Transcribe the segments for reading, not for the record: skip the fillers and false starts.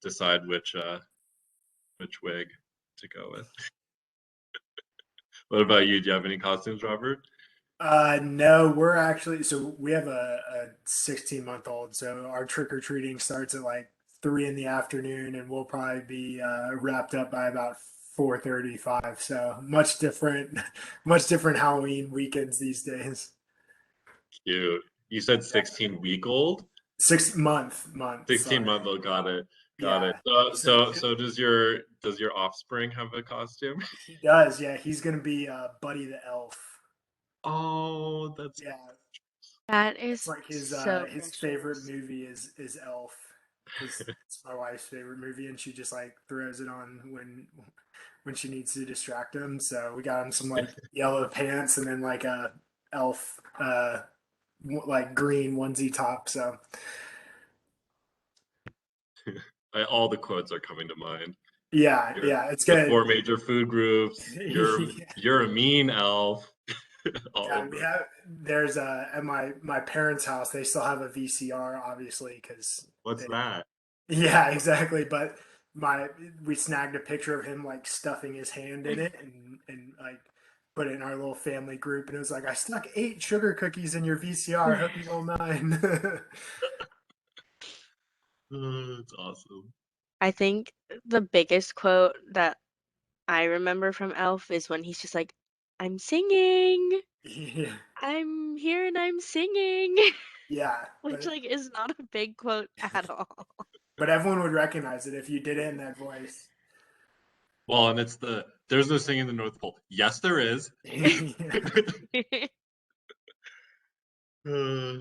decide which wig to go with. What about you? Do you have any costumes, Robert? No, we're actually we have a 16-month-old, so our trick or treating starts at like 3 in the afternoon, and we'll probably be wrapped up by about 4:35. So much different, much different Halloween weekends these days. Cute. You said Yeah. 16-week old? 6 month, 16 sorry. month old, got it. Got it. Yeah. So So so so does your offspring have a costume? he does. Yeah, he's gonna be Buddy the Elf. Oh, that's Yeah, That it's is like so his favorite precious. movie is Elf because it's my wife's favorite movie, and she just like throws it on when she needs to distract him. So we got him some like yellow pants and then like a Elf like green onesie top. So all the quotes are coming to mind. yeah, You're yeah, it's the good. four major food groups. You're a mean elf. All Yeah, we over. have. There's at my parents' house. They still have a VCR, obviously, because What's they. that? Yeah, exactly. But my we snagged a picture of him like stuffing his hand in it and like put it in our little family group, and it was like I stuck 8 sugar cookies in your VCR. Hope you don't mind. It's awesome. I think the biggest quote that I remember from Elf is when he's just like, I'm singing. Yeah, I'm here and I'm singing. yeah, Which like is not a big quote at all. but everyone would recognize it if you did it in that voice. Well, and there's no singing in the North Pole. Yes, there is. Uh,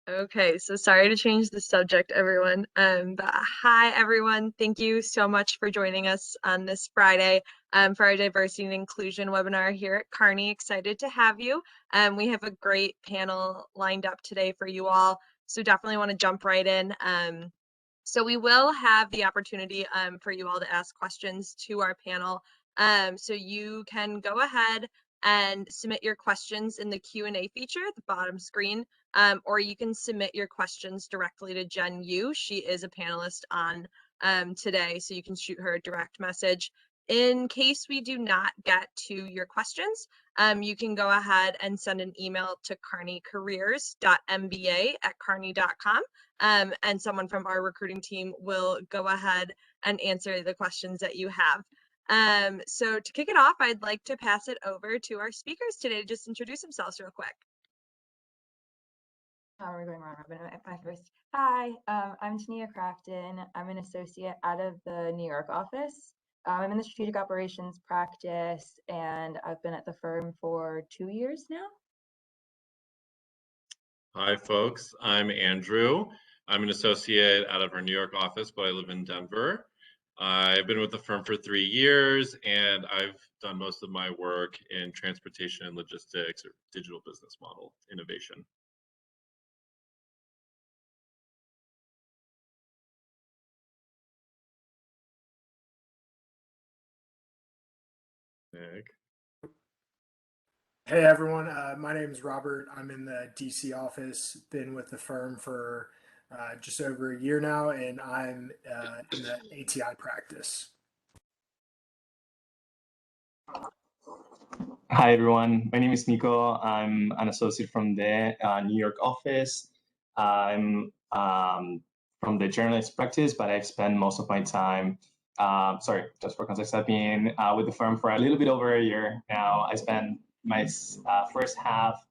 Okay, so sorry to change the subject, everyone. But hi, everyone. Thank you so much for joining us on this Friday for our diversity and inclusion webinar here at Kearney. Excited to have you. We have a great panel lined up today for you all, so definitely want to jump right in. So we will have the opportunity for you all to ask questions to our panel. So you can go ahead and submit your questions in the Q&A feature at the bottom screen, or you can submit your questions directly to Jen Yu. She is a panelist on today, so you can shoot her a direct message. In case we do not get to your questions, you can go ahead and send an email to kearneycareers.mba@kearney.com, and someone from our recruiting team will go ahead and answer the questions that you have. So to kick it off, I'd like to pass it over to our speakers today to just introduce themselves real quick. We're going round robin. I first. Hi, I'm Tania Crafton. I'm an associate out of the New York office. I'm in the strategic operations practice, and I've been at the firm for 2 years now. Hi, folks. I'm Andrew. I'm an associate out of our New York office, but I live in Denver. I've been with the firm for 3 years, and I've done most of my work in transportation and logistics or digital business model innovation. Nick. Hey everyone, my name is Robert. I'm in the DC office. Been with the firm for just over a year now, and I'm in the ATI practice. Hi everyone, my name is Nico. I'm an associate from the New York office. I'm from the journalist practice, but I've spent most of my time, sorry, just for context, I've been with the firm for a little bit over a year now. I spent my first half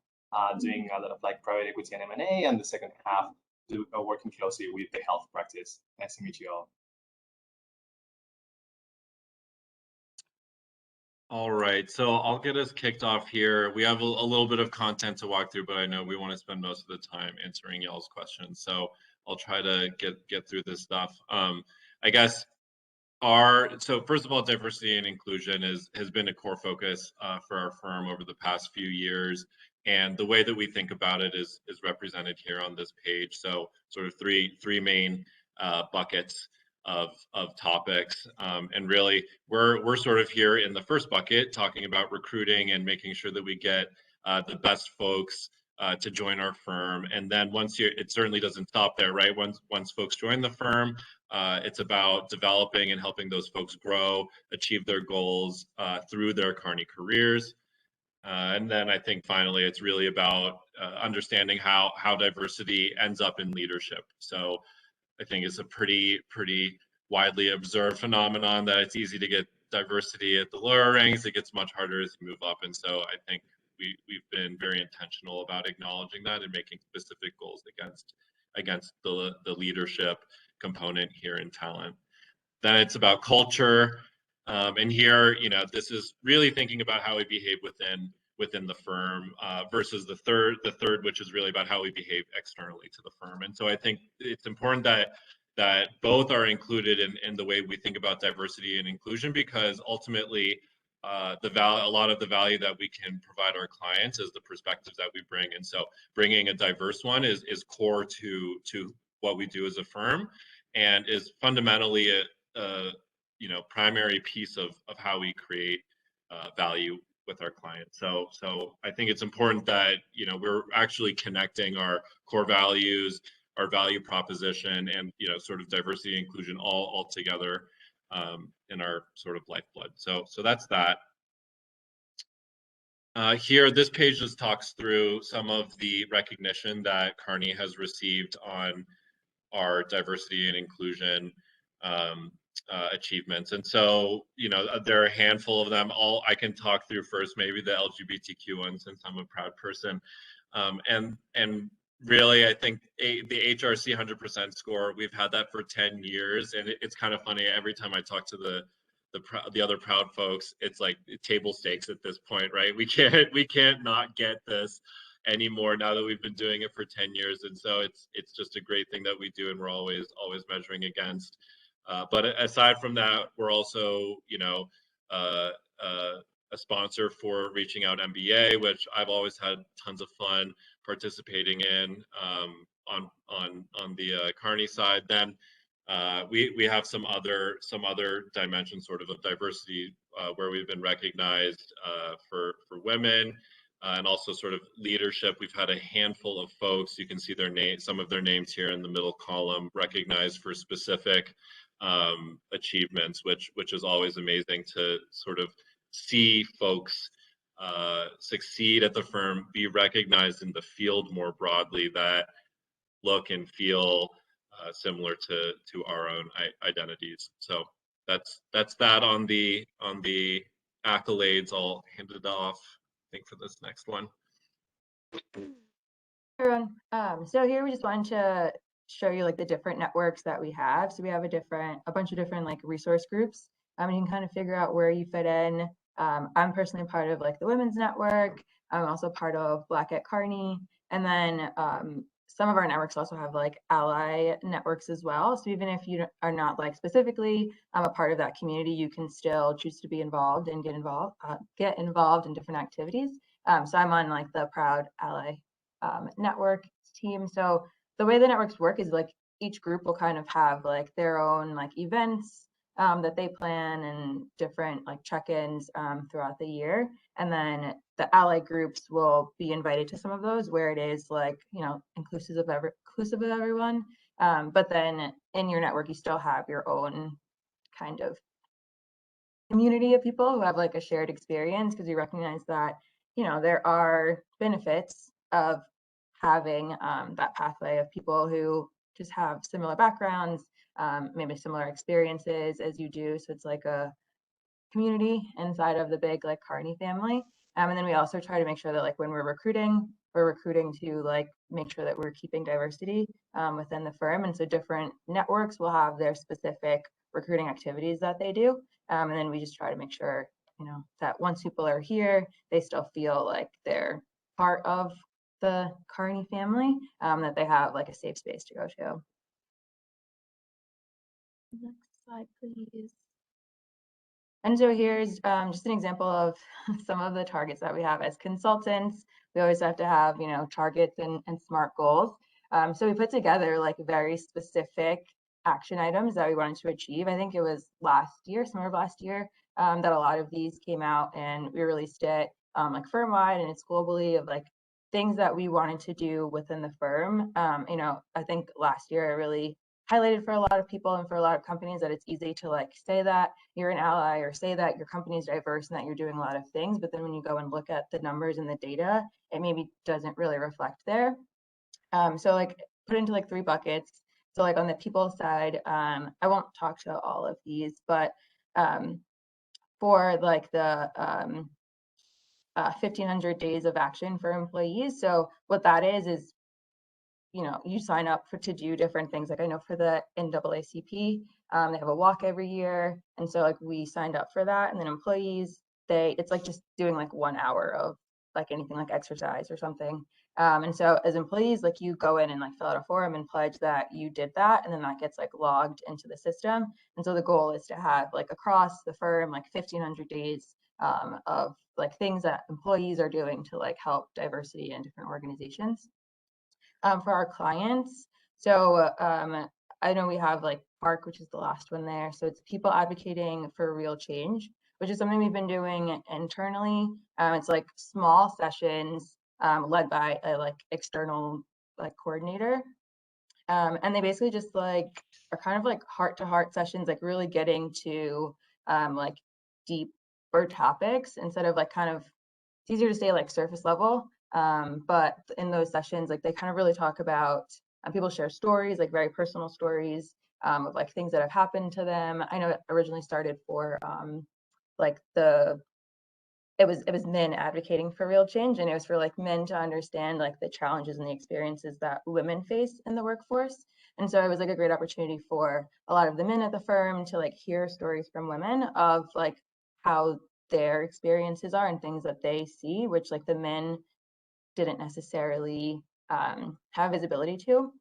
doing a lot of like private equity and M&A, and the second half working closely with the health practice. Nice to meet you all. All right, so I'll get us kicked off here. We have a little bit of content to walk through, but I know we want to spend most of the time answering y'all's questions. So I'll try to get through this stuff. I guess so first of all, diversity and inclusion has been a core focus for our firm over the past few years. And the way that we think about it is represented here on this page. So sort of three main buckets of topics, and really we're sort of here in the first bucket talking about recruiting and making sure that we get the best folks to join our firm. And then it certainly doesn't stop there, right? Once folks join the firm, it's about developing and helping those folks grow, achieve their goals through their Kearney careers. And then I think finally, it's really about understanding how diversity ends up in leadership. So I think it's a pretty widely observed phenomenon that it's easy to get diversity at the lower ranks. It gets much harder as you move up. And so I think we've been very intentional about acknowledging that and making specific goals against the leadership component here in talent. Then it's about culture. And here, this is really thinking about how we behave within the firm versus the third, which is really about how we behave externally to the firm. And so I think it's important that both are included in the way we think about diversity and inclusion, because ultimately a lot of the value that we can provide our clients is the perspectives that we bring. And so bringing a diverse one is core to what we do as a firm, and is fundamentally a primary piece of how we create value with our clients. So I think it's important that we're actually connecting our core values, our value proposition, and sort of diversity and inclusion all together in our sort of lifeblood. So that's that. Here, this page just talks through some of the recognition that Kearney has received on our diversity and inclusion achievements. And so, there are a handful of them. I can talk through first, maybe the LGBTQ one, since I'm a proud person. And really, I think the HRC 100% score, we've had that for 10 years. And it's kind of funny, every time I talk to the other proud folks, it's like table stakes at this point, right? We can't not get this anymore now that we've been doing it for 10 years. And so it's just a great thing that we do, and we're always measuring against. But aside from that, we're also a sponsor for Reaching Out MBA, which I've always had tons of fun participating in on the Kearney side. Then we have some other dimensions sort of diversity where we've been recognized for women. And also sort of leadership. We've had a handful of folks, you can see some of their names here in the middle column, recognized for specific achievements, which is always amazing to sort of see folks succeed at the firm, be recognized in the field more broadly, that look and feel similar to our own identities. So that's that on the accolades. I'll hand it off, I think, for this next one. Everyone, so here we just wanted to show you like the different networks that we have. So we have a bunch of different like resource groups. You can kind of figure out where you fit in. I'm personally part of like the women's network. I'm also part of Black at Kearney, and then some of our networks also have like ally networks as well. So even if you are not like specifically a part of that community, you can still choose to be involved and get involved in different activities. So I'm on like the Proud Ally network team. So the way the networks work is like each group will kind of have like their own like events that they plan and different like check-ins throughout the year. And then the ally groups will be invited to some of those where it is like, inclusive of everyone. But then in your network, you still have your own kind of community of people who have like a shared experience, because you recognize that, there are benefits of having that pathway of people who just have similar backgrounds, maybe similar experiences as you do. So it's like a community inside of the big like Kearney family. And then we also try to make sure that like when we're recruiting to like make sure that we're keeping diversity within the firm. And so different networks will have their specific recruiting activities that they do. And then we just try to make sure, that once people are here, they still feel like they're part of the Kearney family, that they have like a safe space to go to. Next slide, please. And so here's just an example of some of the targets that we have as consultants. We always have to have, targets and SMART goals. So we put together like very specific action items that we wanted to achieve. I think it was summer of last year, that a lot of these came out, and we released it like firm-wide, and it's globally, of like things that we wanted to do within the firm. You know, I think last year I really highlighted for a lot of people and for a lot of companies that it's easy to like say that you're an ally or say that your company is diverse and that you're doing a lot of things, but then when you go and look at the numbers and the data, it maybe doesn't really reflect there. So like put into like 3 buckets. So like on the people side, I won't talk to all of these, but for like the 1,500 days of action for employees. So what that is, you know, you sign up to do different things. Like I know for the NAACP, they have a walk every year. And so like we signed up for that. And then employees, it's like just doing like 1 hour of like anything like exercise or something. And so as employees, like you go in and like fill out a form and pledge that you did that. And then that gets like logged into the system. And so the goal is to have like across the firm, like 1,500 days of like things that employees are doing to like help diversity in different organizations. For our clients. So I know we have like PARC, which is the last one there. So it's people advocating for real change, which is something we've been doing internally. It's like small sessions led by a like external like coordinator. And they basically just like are kind of like heart-to-heart sessions, like really getting to like deeper topics instead of like kind of, it's easier to stay like surface level. But in those sessions, like they kind of really talk about, people share stories, like very personal stories of like things that have happened to them. I know it originally started for like it was men advocating for real change, and it was for like men to understand like the challenges and the experiences that women face in the workforce. And so it was like a great opportunity for a lot of the men at the firm to like hear stories from women of like how their experiences are and things that they see, which like the men didn't necessarily have visibility to.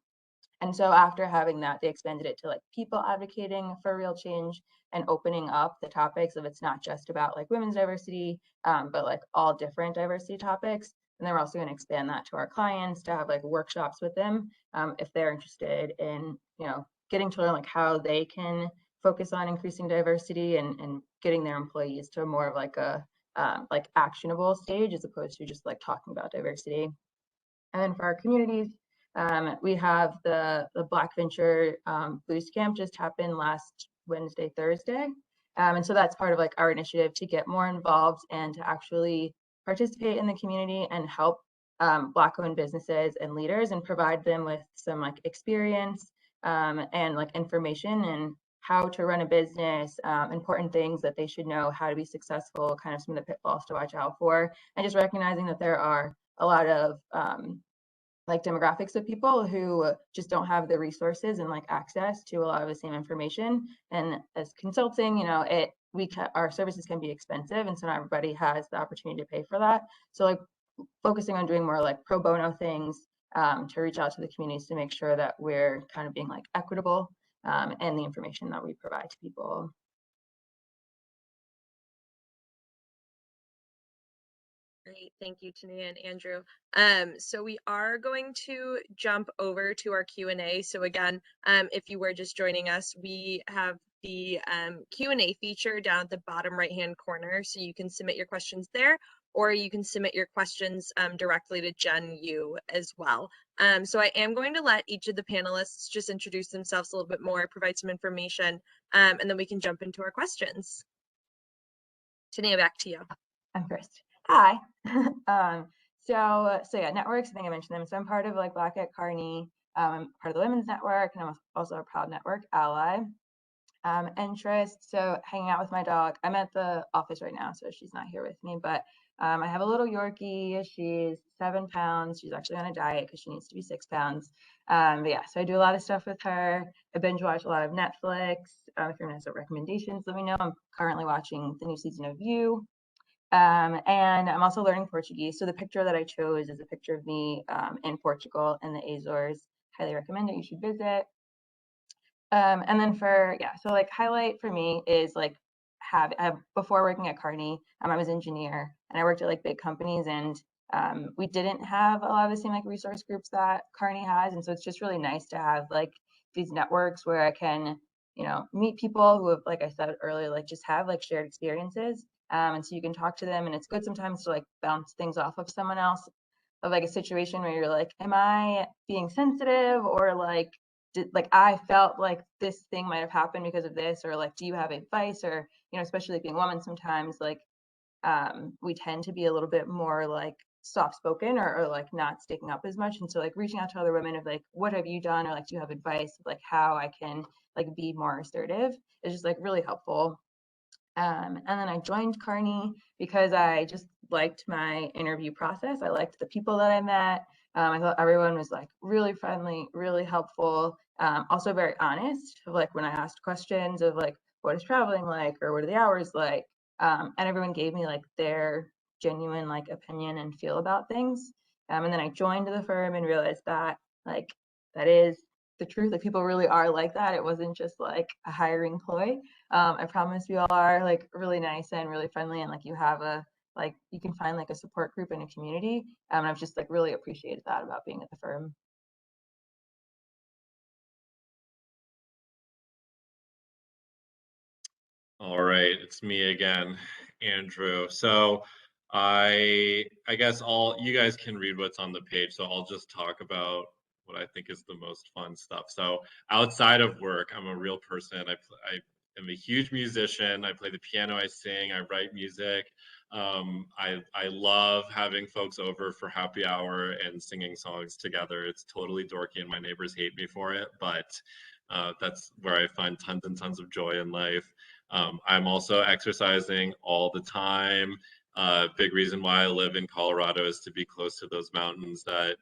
And so after having that, they expanded it to like people advocating for real change and opening up the topics of it's not just about like women's diversity, but like all different diversity topics. And then we're also going to expand that to our clients to have like workshops with them if they're interested in, you know, getting to learn like how they can focus on increasing diversity and getting their employees to more of like a like actionable stage as opposed to just like talking about diversity. And then for our communities, we have the Black Venture Boost Camp just happened last Wednesday, Thursday. And so that's part of like our initiative to get more involved and to actually participate in the community and help Black-owned businesses and leaders and provide them with some like experience and like information and how to run a business, important things that they should know, how to be successful, kind of some of the pitfalls to watch out for, and just recognizing that there are a lot of like demographics of people who just don't have the resources and like access to a lot of the same information. And as consulting, you know, our services can be expensive, and so not everybody has the opportunity to pay for that. So like focusing on doing more like pro bono things to reach out to the communities to make sure that we're kind of being like equitable in the information that we provide to people. Great, thank you, Tania and Andrew. So we are going to jump over to our Q&A. So again, if you were just joining us, we have the Q&A feature down at the bottom right-hand corner. So you can submit your questions there, or you can submit your questions directly to Jen Yu as well. So I am going to let each of the panelists just introduce themselves a little bit more, provide some information, and then we can jump into our questions. Tania, back to you. I'm first. Hi. So yeah, networks, I think I mentioned them. So I'm part of like Black at Kearney. I'm part of the Women's Network, and I'm also a proud network ally. Interest, so hanging out with my dog. I'm at the office right now, so she's not here with me, but I have a little Yorkie. She's 7 pounds. She's actually on a diet because she needs to be 6 pounds. But yeah, so I do a lot of stuff with her. I binge watch a lot of Netflix. If you're gonna have recommendations, let me know. I'm currently watching the new season of You. And I'm also learning Portuguese. So the picture that I chose is a picture of me in Portugal in the Azores. Highly recommend it. You should visit. And then so like highlight for me is like before working at Kearney, I was an engineer and I worked at like big companies, and we didn't have a lot of the same like resource groups that Kearney has. And so it's just really nice to have like these networks where I can, you know, meet people who have, like I said earlier, like just have like shared experiences. And so you can talk to them, and it's good sometimes to like bounce things off of someone else. of like a situation where you're like, am I being sensitive, or like I felt like this thing might have happened because of this, or like, do you have advice? Or, especially like being a woman, sometimes like we tend to be a little bit more like soft spoken, or like not sticking up as much. And so like reaching out to other women of like, what have you done? Or like, do you have advice of like how I can like be more assertive, is just like really helpful. And then I joined Kearney because I just liked my interview process. I liked the people that I met. I thought everyone was like really friendly, really helpful, also very honest. Of like when I asked questions of like, what is traveling like, or what are the hours like, and everyone gave me like their genuine like opinion and feel about things. And then I joined the firm and realized that like that is the truth. Like people really are like that. It wasn't just like a hiring ploy. I promise we all are like really nice and really friendly, and like you have a like you can find like a support group and a community. And I've just like really appreciated that about being at the firm. All right, it's me again, Andrew. So I guess all you guys can read what's on the page, so I'll just talk about what I think is the most fun stuff. So outside of work, I'm a real person. I am a huge musician. I play the piano, I sing, I write music. I love having folks over for happy hour and singing songs together. It's totally dorky and my neighbors hate me for it, but that's where I find tons and tons of joy in life. I'm also exercising all the time. Big reason why I live in Colorado is to be close to those mountains that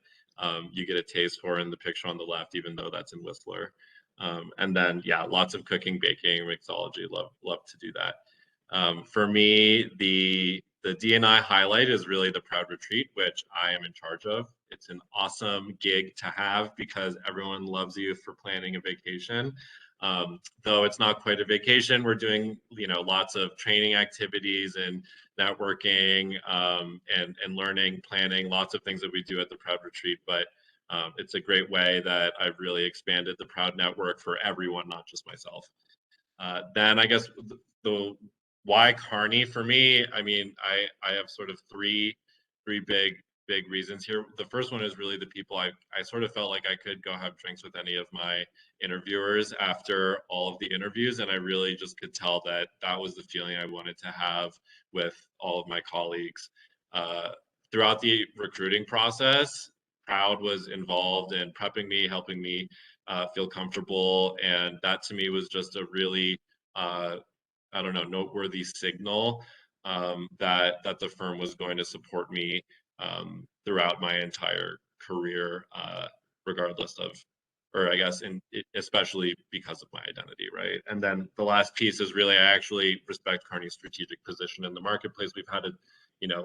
you get a taste for in the picture on the left, even though that's in Whistler. And then, yeah, lots of cooking, baking, mixology. Love to do that. For me, the D&I highlight is really the Proud Retreat, which I am in charge of. It's an awesome gig to have because everyone loves you for planning a vacation. Though it's not quite a vacation, we're doing lots of training activities and networking and learning, planning, lots of things that we do at the Proud Retreat. But it's a great way that I've really expanded the Proud network for everyone, not just myself. Then I guess the why Kearney for me, I mean, I have sort of three big reasons here. The first one is really the people. I sort of felt like I could go have drinks with any of my interviewers after all of the interviews, and I really just could tell that that was the feeling I wanted to have with all of my colleagues. Throughout the recruiting process, Proud was involved in prepping me, helping me feel comfortable, and that to me was just a really I don't know, noteworthy signal that the firm was going to support me throughout my entire career, regardless of, or I guess especially because of my identity, right? And then the last piece is really I actually respect Kearney's strategic position in the marketplace. We've had a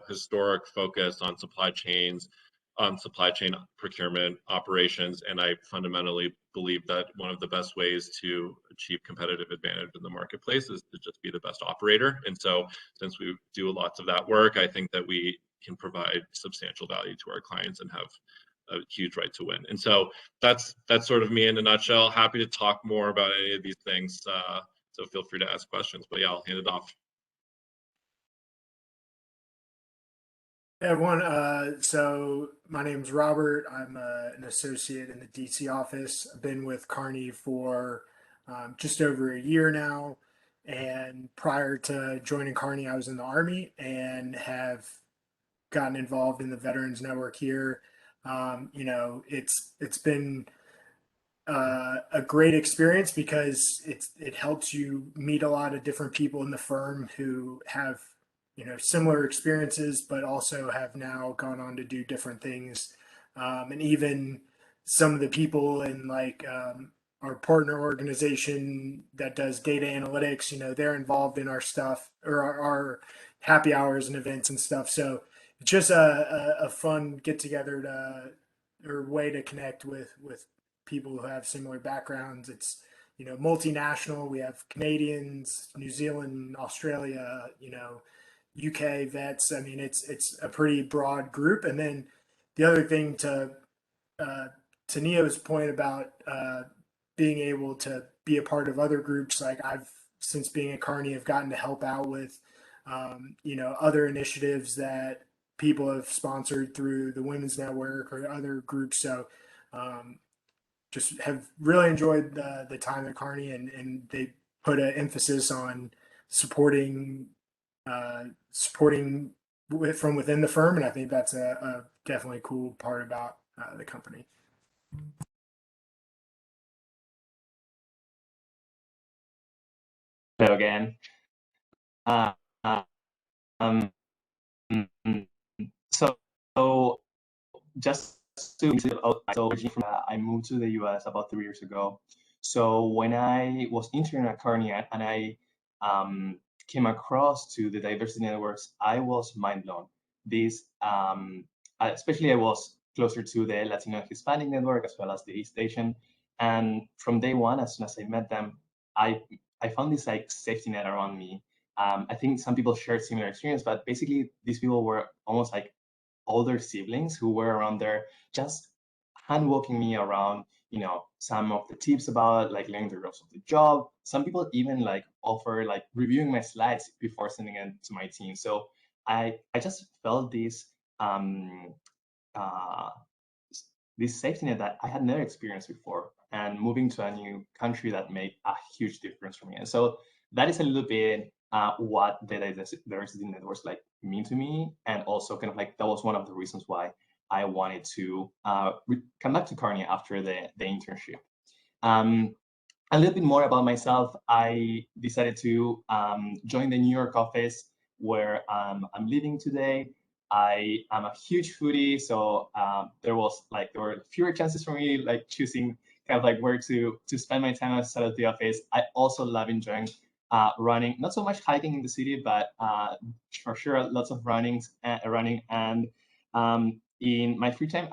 historic focus on supply chains, on supply chain procurement operations, and I fundamentally believe that one of the best ways to achieve competitive advantage in the marketplace is to just be the best operator. And so since we do lots of that work, I think that we can provide substantial value to our clients and have a huge right to win. And so that's sort of me in a nutshell. Happy to talk more about any of these things. So feel free to ask questions, but yeah, I'll hand it off. Hey everyone, so my name's Robert. I'm an associate in the DC office. I've been with Kearney for just over a year now. And prior to joining Kearney, I was in the Army and have gotten involved in the Veterans Network here. It's been a great experience because it helps you meet a lot of different people in the firm who have similar experiences, but also have now gone on to do different things. And even some of the people in like our partner organization that does data analytics, they're involved in our stuff or our happy hours and events and stuff. So it's just a fun get together to or way to connect with people who have similar backgrounds. It's multinational. We have Canadians, New Zealand, Australia, UK vets. I mean, it's a pretty broad group. And then the other thing uh, to Neo's point about being able to be a part of other groups, like I've since being at Kearney, have gotten to help out with other initiatives that people have sponsored through the Women's Network or other groups. So just have really enjoyed the time at Kearney, and they put an emphasis on supporting from within the firm, and I think that's a definitely cool part about the company. Hello again. Um, so just to so originally I moved to the US about 3 years ago. So when I was interning at Kearney and I came across to the diversity networks, I was mind blown. This especially I was closer to the Latino and Hispanic network as well as the East Asian. And from day one, as soon as I met them, I found this like safety net around me. I think some people shared similar experience, but basically these people were almost like older siblings who were around there just hand walking me around, some of the tips about like learning the ropes of the job. Some people even like offer like reviewing my slides before sending it to my team. So I just felt uh, this safety net that I had never experienced before, and moving to a new country that made a huge difference for me. And so that is a little bit what the diversity networks like mean to me, and also kind of like that was one of the reasons why I wanted to come back to Kearney after the internship. A little bit more about myself. I decided to join the New York office where I'm living today. I am a huge foodie, so there were fewer chances for me like choosing kind of like where to spend my time outside of the office. I also love enjoying running, not so much hiking in the city, but for sure lots of running. And in my free time,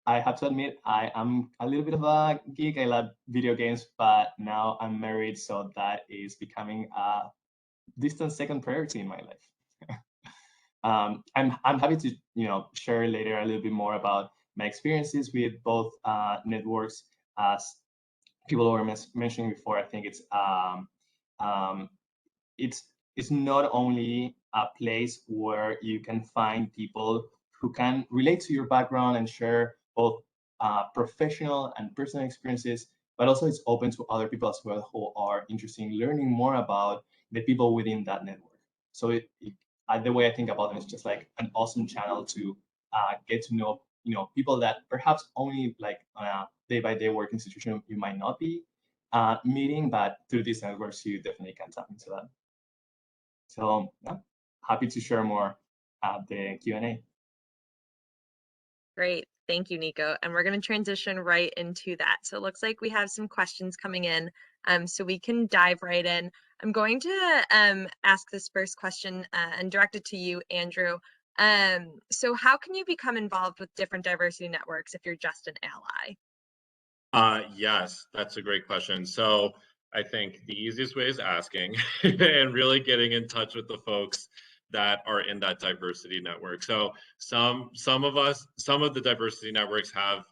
I have to admit, I am a little bit of a geek. I love video games, but now I'm married, so that is becoming a distant second priority in my life. I'm happy to share later a little bit more about my experiences with both networks. As people were mentioning before, I think it's not only a place where you can find people who can relate to your background and share both professional and personal experiences, but also it's open to other people as well who are interested in learning more about the people within that network. So the way I think about them is just like an awesome channel to get to know people that perhaps only like on a day-by-day work institution you might not be meeting, but through these networks you definitely can tap into that. So yeah, happy to share more at the Q&A. Great. Thank you, Nico. And we're going to transition right into that. So it looks like we have some questions coming in, so we can dive right in. I'm going to ask this first question and direct it to you, Andrew. So how can you become involved with different diversity networks if you're just an ally? Yes, that's a great question. So I think the easiest way is asking and really getting in touch with the folks that are in that diversity network. So some of the diversity networks have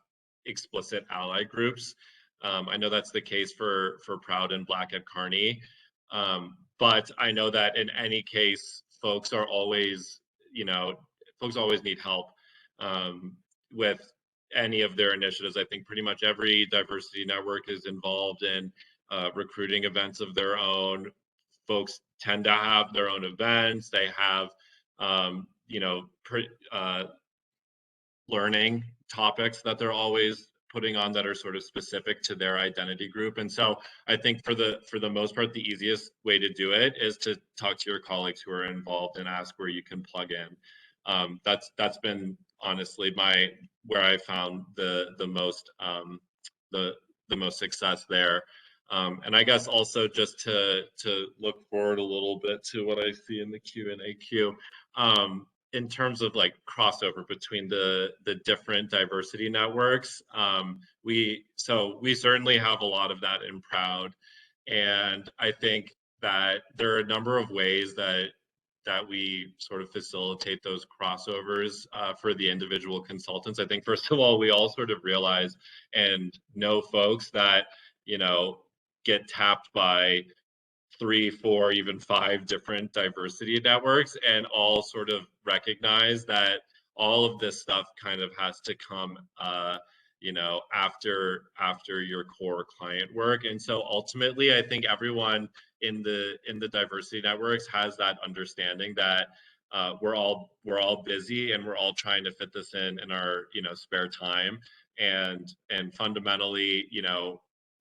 explicit ally groups. I know that's the case for Proud and Black at Kearney. But I know that in any case, folks always need help with any of their initiatives. I think pretty much every diversity network is involved in recruiting events of their own. Folks tend to have their own events. They have, learning topics that they're always putting on that are sort of specific to their identity group. And so I think for the most part, the easiest way to do it is to talk to your colleagues who are involved and ask where you can plug in. That's been honestly where I found the most success there. And I guess also just to look forward a little bit to what I see in the Q&A queue. In terms of like crossover between the different diversity networks, we certainly have a lot of that in Proud, and I think that there are a number of ways that we sort of facilitate those crossovers for the individual consultants. I think first of all, we all sort of realize and know folks that get tapped by 3, 4, even 5 different diversity networks, and all sort of recognize that all of this stuff kind of has to come after your core client work. And so ultimately, I think everyone in the diversity networks has that understanding that we're all busy, and we're all trying to fit this in our spare time, and fundamentally,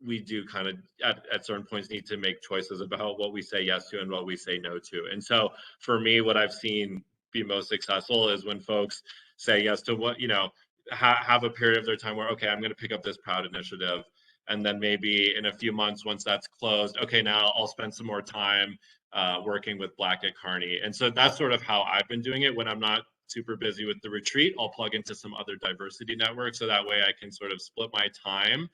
we do kind of at certain points need to make choices about what we say yes to and what we say no to. And so for me, what I've seen be most successful is when folks say yes to what have a period of their time where, okay, I'm going to pick up this proud initiative, and then maybe in a few months, once that's closed, okay, now I'll spend some more time working with Black at Kearney. And so that's sort of how I've been doing it. When I'm not super busy with the retreat, I'll plug into some other diversity networks, so that way I can sort of split my time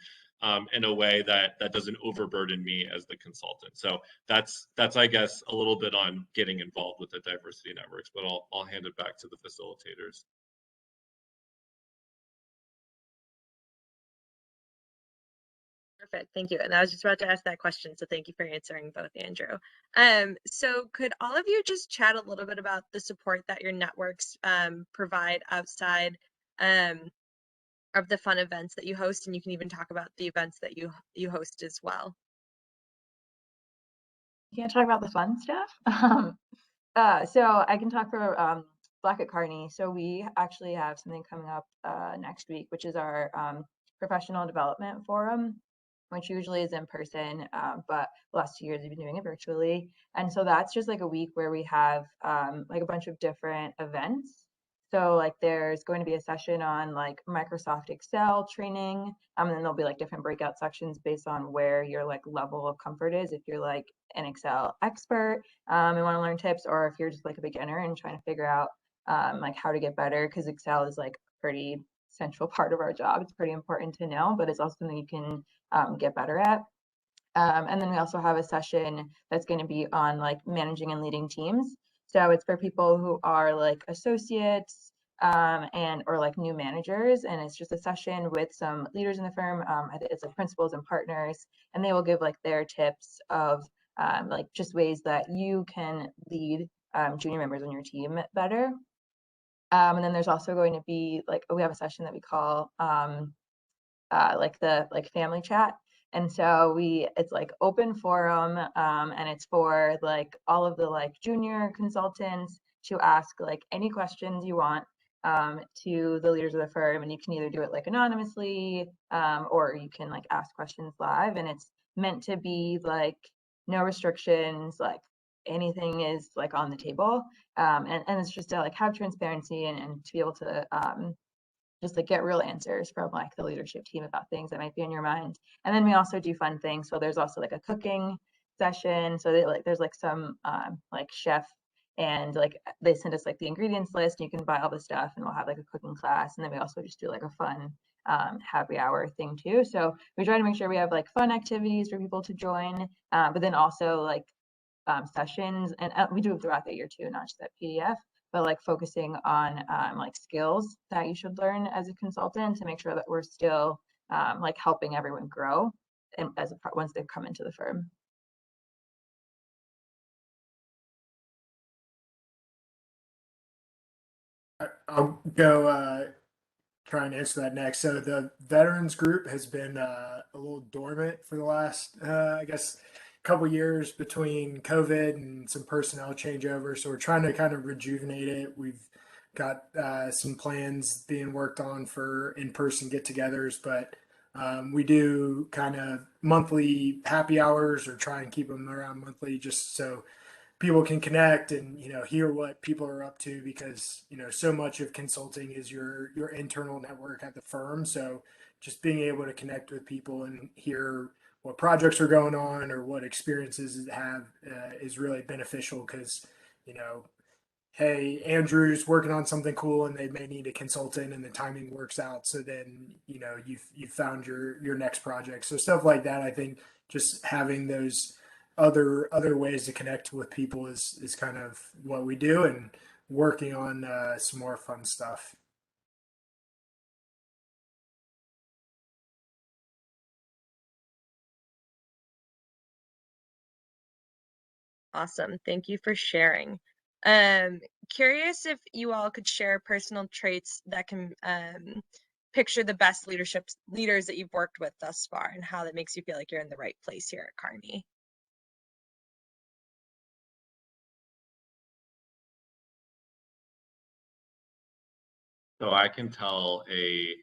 in a way that doesn't overburden me as the consultant. So that's I guess a little bit on getting involved with the diversity networks, but I'll hand it back to the facilitators. Perfect, thank you. And I was just about to ask that question, so thank you for answering both, Andrew. So could all of you just chat a little bit about the support that your networks provide outside of the fun events that you host, and you can even talk about the events that you host as well. You can't talk about the fun stuff. So I can talk for Black at Kearney. So we actually have something coming up next week, which is our professional development forum, which usually is in person, but the last 2 years we've been doing it virtually. And so that's just like a week where we have like a bunch of different events. So like there's going to be a session on like Microsoft Excel training, and then there'll be like different breakout sections based on where your like level of comfort is. If you're like an Excel expert and want to learn tips, or if you're just like a beginner and trying to figure out like how to get better, because Excel is like pretty central part of our job. It's pretty important to know, but it's also something you can get better at. And then we also have a session that's going to be on like managing and leading teams. So it's for people who are like associates and or like new managers, and it's just a session with some leaders in the firm. It's like principals and partners, and they will give like their tips of like just ways that you can lead junior members on your team better. And then there's also going to be like we have a session that we call like the like family chat. And so it's like open forum, and it's for like all of the like junior consultants to ask like any questions you want to the leaders of the firm, and you can either do it like anonymously or you can like ask questions live, and it's meant to be like no restrictions, like anything is like on the table, and it's just to like have transparency and to be able to just like get real answers from like the leadership team about things that might be on your mind. And then we also do fun things. So there's also like a cooking session. So there's like some like chef, and like they send us like the ingredients list, and you can buy all the stuff, and we'll have like a cooking class. And then we also just do like a fun happy hour thing too. So we try to make sure we have like fun activities for people to join, but then also like sessions, and we do it throughout the year too, not just that PDF, but like focusing on like skills that you should learn as a consultant to make sure that we're still like helping everyone grow and as a part once they've come into the firm. I'll go try and answer that next. So the veterans group has been a little dormant for the last, I guess, couple years between COVID and some personnel changeover. So we're trying to kind of rejuvenate it. We've got some plans being worked on for in-person get-togethers, but we do kind of monthly happy hours, or try and keep them around monthly, just so people can connect and hear what people are up to, because so much of consulting is your internal network at the firm. So just being able to connect with people and hear what projects are going on or what experiences have is really beneficial, because you know hey, Andrew's working on something cool and they may need a consultant, and the timing works out, so then you've found your next project. So stuff like that, I think just having those other ways to connect with people is kind of what we do, and working on some more fun stuff. Awesome. Thank you for sharing. Curious if you all could share personal traits that can picture the best leaders that you've worked with thus far and how that makes you feel like you're in the right place here at Kearney. So I can tell a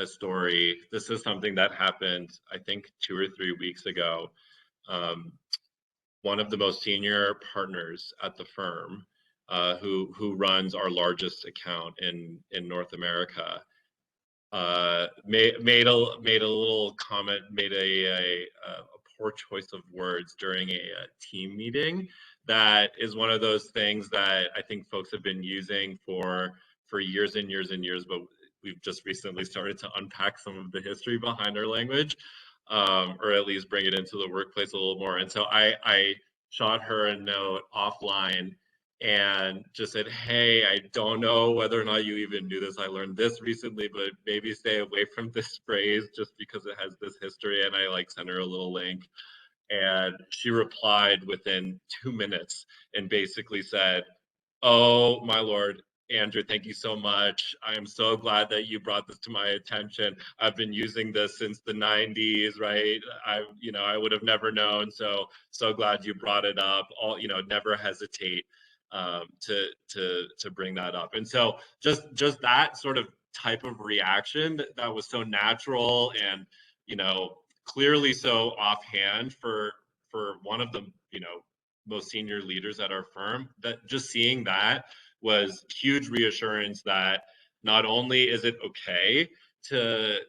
story. This is something that happened, I think, 2 or 3 weeks ago. Um, one of the most senior partners at the firm, who runs our largest account in North America, made a little comment, made a poor choice of words during a team meeting. That is one of those things that I think folks have been using for years and years and years, but we've just recently started to unpack some of the history behind our language, or at least bring it into the workplace a little more. And so I shot her a note offline and just said, hey, I don't know whether or not you even knew this. I learned this recently, but maybe stay away from this phrase just because it has this history. And I like sent her a little link. And she replied within 2 minutes and basically said, oh, my Lord, Andrew, thank you so much. I am so glad that you brought this to my attention. I've been using this since the 90s, right? I would have never known. So glad you brought it up. Never hesitate to bring that up. And so just that sort of type of reaction that was so natural and clearly so offhand for one of the most senior leaders at our firm, that just seeing that was huge reassurance that not only is it okay to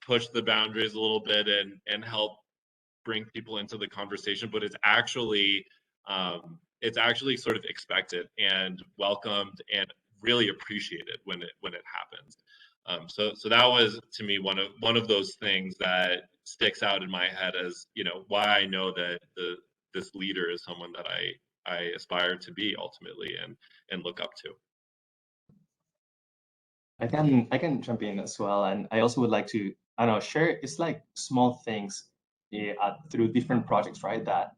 push the boundaries a little bit and help bring people into the conversation, but it's actually sort of expected and welcomed and really appreciated when it happens. So that was, to me, one of those things that sticks out in my head as why I know that this leader is someone that I aspire to be ultimately and look up to. I can jump in as well, and I also would like to, I don't know, share. It's like small things through different projects, right? That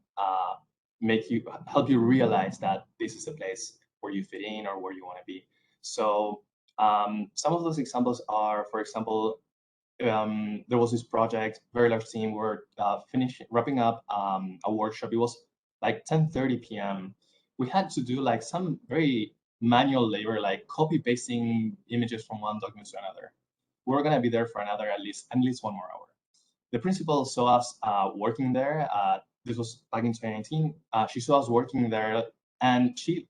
help you realize that this is a place where you fit in or where you want to be. So some of those examples are, for example, there was this project, very large team. We're wrapping up a workshop. It was like 10:30 p.m. We had to do like some very manual labor, like copy pasting images from one document to another. We're gonna be there for at least 1 more hour. The principal saw us working there. This was back in 2019. She saw us working there, and she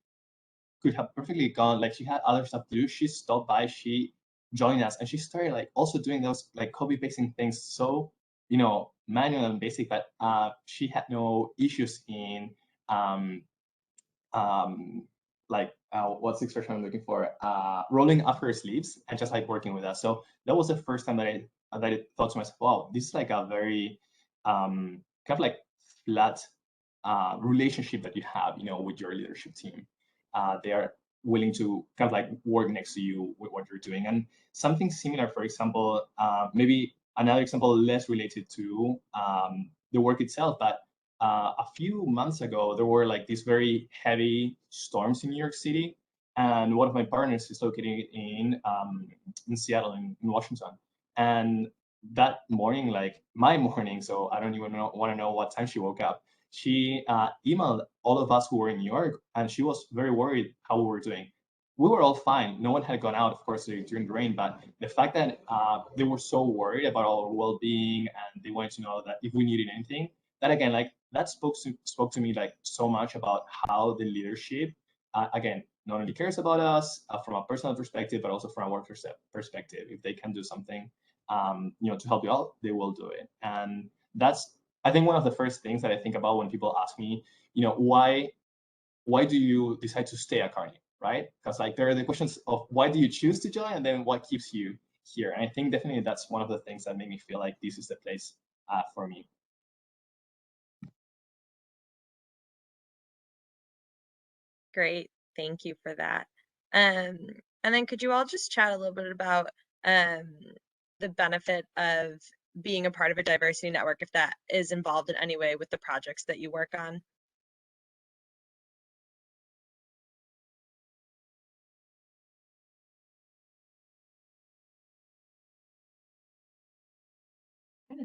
could have perfectly gone, like she had other stuff to do. She stopped by, she joined us, and she started like also doing those like copy pasting things so manual and basic, but she had no issues in what's the expression I'm looking for? Rolling up her sleeves and just like working with us. So that was the first time that I thought to myself, wow, this is like a very kind of like flat relationship that you have, with your leadership team. They are willing to kind of like work next to you with what you're doing. And something similar, for example, maybe another example less related to the work itself, but a few months ago, there were like these very heavy storms in New York City. And one of my partners is located in Seattle, in Washington. And that morning, like my morning, so I don't even want to know what time she woke up, she emailed all of us who were in New York, and she was very worried how we were doing. We were all fine. No one had gone out, of course, during the rain, but the fact that they were so worried about our well-being and they wanted to know that if we needed anything, that again, like that spoke to me like so much about how the leadership, again, not only cares about us from a personal perspective, but also from a work perspective. If they can do something, to help you out, they will do it. And that's, I think, one of the first things that I think about when people ask me, why do you decide to stay at Kearney, right? Because like there are the questions of why do you choose to join, and then what keeps you here. And I think definitely that's one of the things that made me feel like this is the place for me. Great. Thank you for that. And then could you all just chat a little bit about the benefit of being a part of a diversity network, if that is involved in any way with the projects that you work on?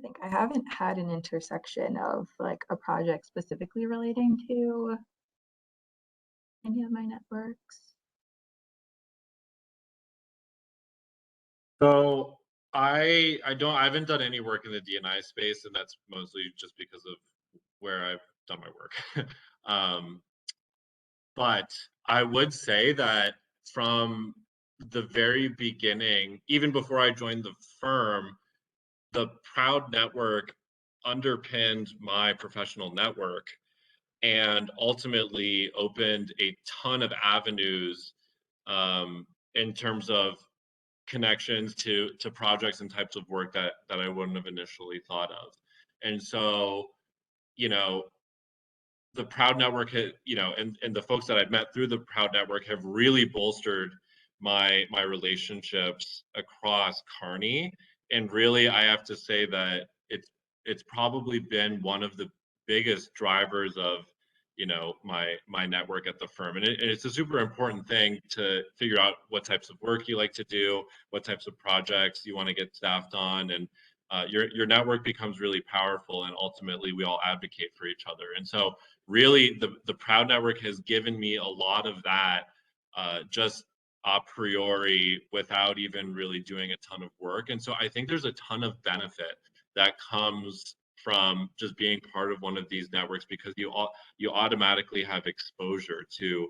think. I haven't had an intersection of like a project specifically relating to any of my networks. So I haven't done any work in the DNI space, and that's mostly just because of where I've done my work. But I would say that from the very beginning, even before I joined the firm, the Proud Network underpinned my professional network and ultimately opened a ton of avenues in terms of connections to projects and types of work that I wouldn't have initially thought of. And so, you know, the Proud Network and the folks that I've met through the Proud Network have really bolstered my relationships across Kearney. And really, I have to say that it's probably been one of the biggest drivers of my network at the firm. And it's a super important thing to figure out what types of work you like to do, what types of projects you want to get staffed on, and your network becomes really powerful, and ultimately we all advocate for each other. And so really the Proud Network has given me a lot of that just a priori without even really doing a ton of work. And so I think there's a ton of benefit that comes from just being part of one of these networks, because you automatically have exposure to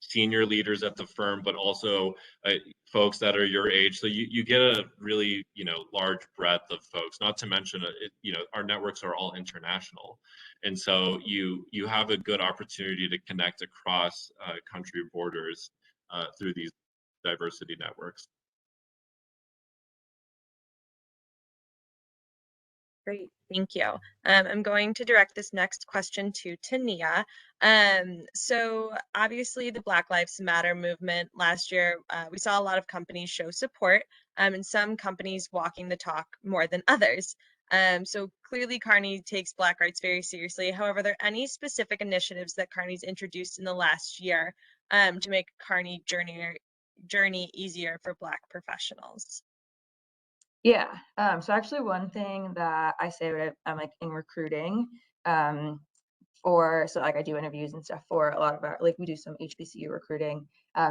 senior leaders at the firm, but also folks that are your age. So you get a really large breadth of folks. Not to mention our networks are all international, and so you have a good opportunity to connect across country borders through these diversity networks. Great, thank you. I'm going to direct this next question to Tania. So obviously the Black Lives Matter movement last year, we saw a lot of companies show support, and some companies walking the talk more than others. So clearly Kearney takes Black rights very seriously. However, are there any specific initiatives that Kearney's introduced in the last year to make Kearney journey easier for Black professionals? Yeah. So actually one thing that I say when I'm like in recruiting, so like I do interviews and stuff for a lot of our, like we do some HBCU recruiting.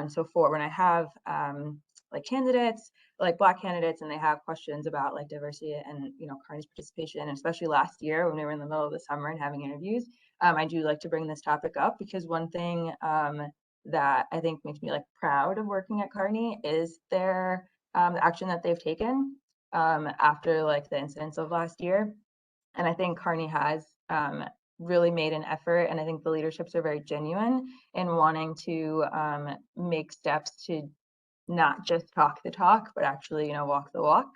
So for when I have like candidates, like Black candidates, and they have questions about like diversity and Kearney's participation, and especially last year when we were in the middle of the summer and having interviews, I do like to bring this topic up, because one thing that I think makes me like proud of working at Kearney is the action that they've taken after like the incidents of last year. And I think Kearney has really made an effort, and I think the leaderships are very genuine in wanting to make steps to not just talk the talk, but actually, walk the walk.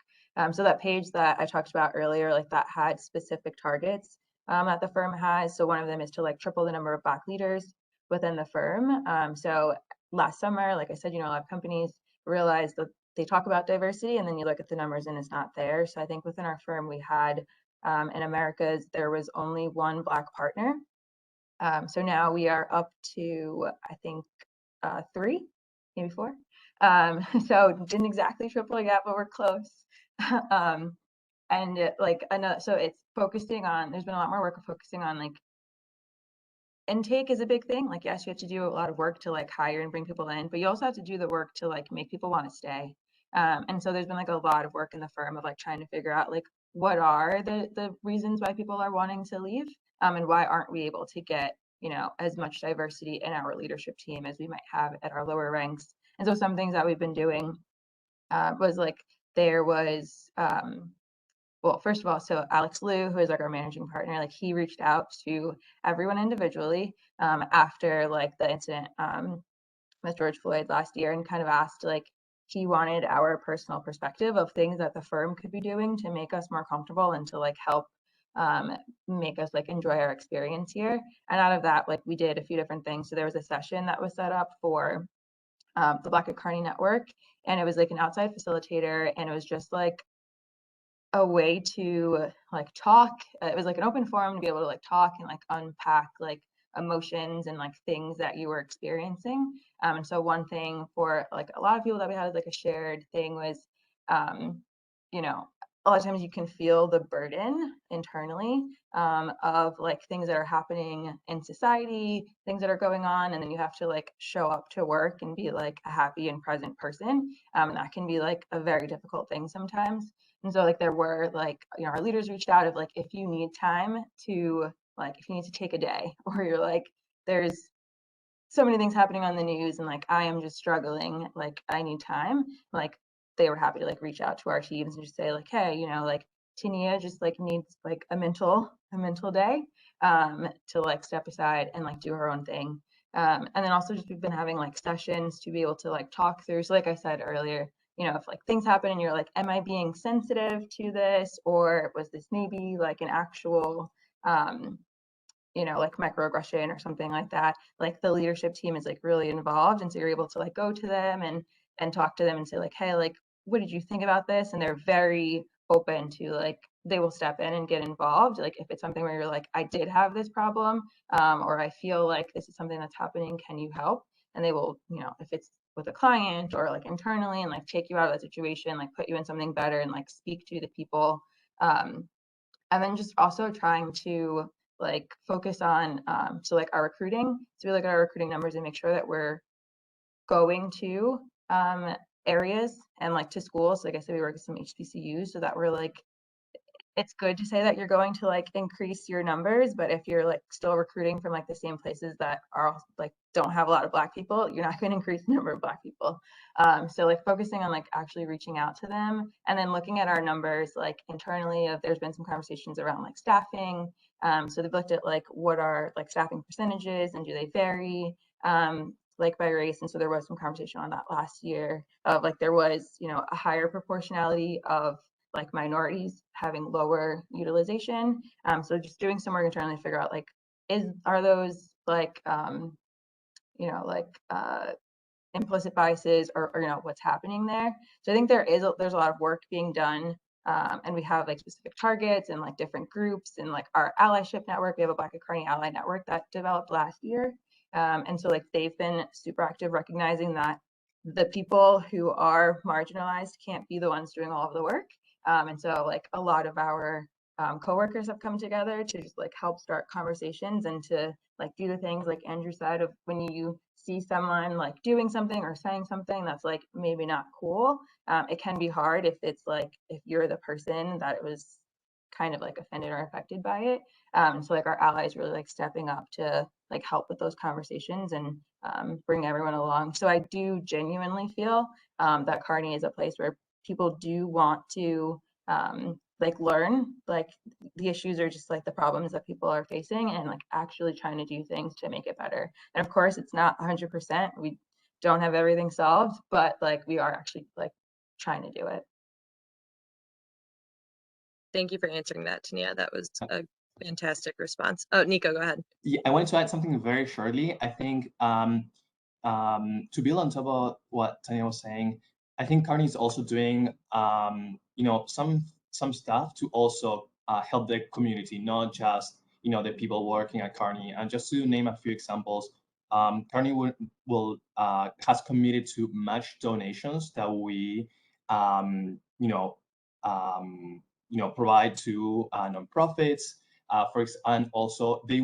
So that page that I talked about earlier, like that had specific targets that the firm has. So one of them is to like triple the number of Black leaders within the firm. So last summer, like I said, a lot of companies realized that they talk about diversity and then you look at the numbers and it's not there. So I think within our firm, we had in Americas, there was only one Black partner. So now we are up to, I think, 3, maybe 4. So didn't exactly triple yet, but we're close. And so it's focusing on, there's been a lot more work of focusing on like intake is a big thing. Like, yes, you have to do a lot of work to like hire and bring people in, but you also have to do the work to like make people want to stay. And so there's been like a lot of work in the firm of like trying to figure out like what are the reasons why people are wanting to leave, and why aren't we able to get as much diversity in our leadership team as we might have at our lower ranks. And so some things that we've been doing was like there was well, first of all, so Alex Liu, who is like our managing partner, like he reached out to everyone individually after like the incident with George Floyd last year, and kind of asked like he wanted our personal perspective of things that the firm could be doing to make us more comfortable and to like help make us like enjoy our experience here. And out of that, like we did a few different things. So there was a session that was set up for the Black at Kearney network, and it was like an outside facilitator, and it was just like a way to like talk. It was like an open forum to be able to like talk and like unpack like emotions and like things that you were experiencing. And so one thing for like a lot of people that we had like a shared thing was, a lot of times you can feel the burden internally of like things that are happening in society, things that are going on, and then you have to like show up to work and be like a happy and present person. And that can be like a very difficult thing sometimes. And so like there were like, you know, our leaders reached out of like, if you need time to like, if you need to take a day, or you're like, there's so many things happening on the news and like I am just struggling, like I need time, like they were happy to like reach out to our teams and just say like, hey, you know, like Tania just like needs like a mental day to like step aside and like do her own thing. And then also just we've been having like sessions to be able to like talk through. So like I said earlier, you know, if like things happen and you're like, am I being sensitive to this, or was this maybe like an actual you know, like microaggression or something like that, like the leadership team is like really involved. And so you're able to like go to them and talk to them and say like, hey, like, what did you think about this? And they're very open to like, they will step in and get involved. Like if it's something where you're like, I did have this problem, or I feel like this is something that's happening, can you help? And they will, you know, if it's with a client or like internally, and like take you out of that situation, like put you in something better and like speak to the people. And then just also trying to like focus on so like our recruiting, so we look at our recruiting numbers and make sure that we're going to areas and like to schools. Like I said, we work with some HBCUs, so that we're like, it's good to say that you're going to like increase your numbers, but if you're like still recruiting from like the same places that are like don't have a lot of Black people, you're not going to increase the number of Black people. So like focusing on like actually reaching out to them, and then looking at our numbers like internally. Of there's been some conversations around like staffing. So they've looked at like what are like staffing percentages and do they vary like by race. And so there was some conversation on that last year of like there was, you know, a higher proportionality of like minorities having lower utilization. So just doing some work internally to figure out like, are those like, you know, like implicit biases or you know, what's happening there. So I think there's a lot of work being done. And we have like specific targets and like different groups and like our allyship network. We have a Black at Kearney ally network that developed last year. And so like they've been super active recognizing that the people who are marginalized can't be the ones doing all of the work. And so like a lot of our coworkers have come together to just like help start conversations and to like do the things like Andrew said of when you see someone like doing something or saying something that's like maybe not cool. It can be hard if it's like if you're the person that it was kind of like offended or affected by it. So like our allies really like stepping up to like help with those conversations and bring everyone along. So I do genuinely feel that Kearney is a place where people do want to like learn like the issues are just like the problems that people are facing and like actually trying to do things to make it better. And of course it's not 100%, we don't have everything solved, but like we are actually like trying to do it. Thank you for answering that, Tania. That was a fantastic response. Oh, Nico, go ahead. Yeah, I wanted to add something very shortly. I think to build on top of what Tania was saying, I think Kearney is also doing you know, some stuff to also help the community, not just, you know, the people working at Kearney. And just to name a few examples, Kearney will has committed to match donations that we you know, provide to nonprofits. And also they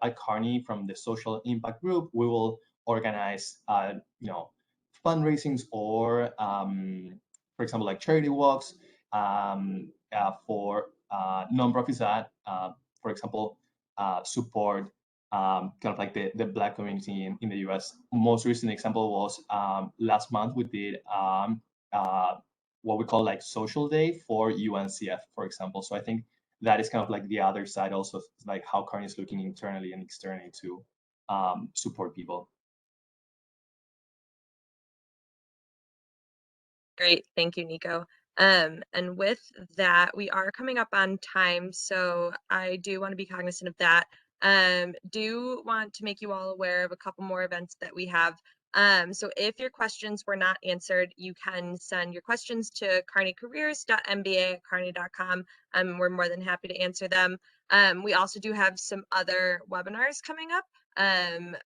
at Kearney, from the social impact group, we will organize you know, fundraisings or for example like charity walks for nonprofits that for example support kind of like the Black community in the US. Most recent example was last month we did what we call like social day for UNCF, for example. So I think that is kind of like the other side also, like how Kearney is looking internally and externally to support people. Great, thank you, Nico. And with that, we are coming up on time, so I do want to be cognizant of that. Do want to make you all aware of a couple more events that we have. So if your questions were not answered, you can send your questions to kearneycareers.mba@kearney.com. We're more than happy to answer them. We also do have some other webinars coming up,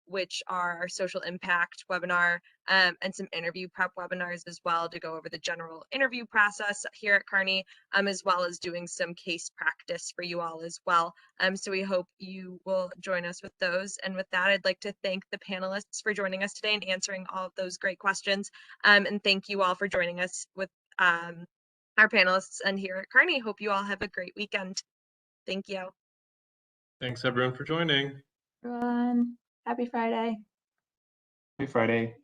which are our social impact webinar, and some interview prep webinars as well to go over the general interview process here at Kearney, as well as doing some case practice for you all as well. So we hope you will join us with those. And with that, I'd like to thank the panelists for joining us today and answering all of those great questions. And thank you all for joining us with our panelists and here at Kearney. Hope you all have a great weekend. Thank you. Thanks everyone for joining. Everyone, happy Friday. Happy Friday.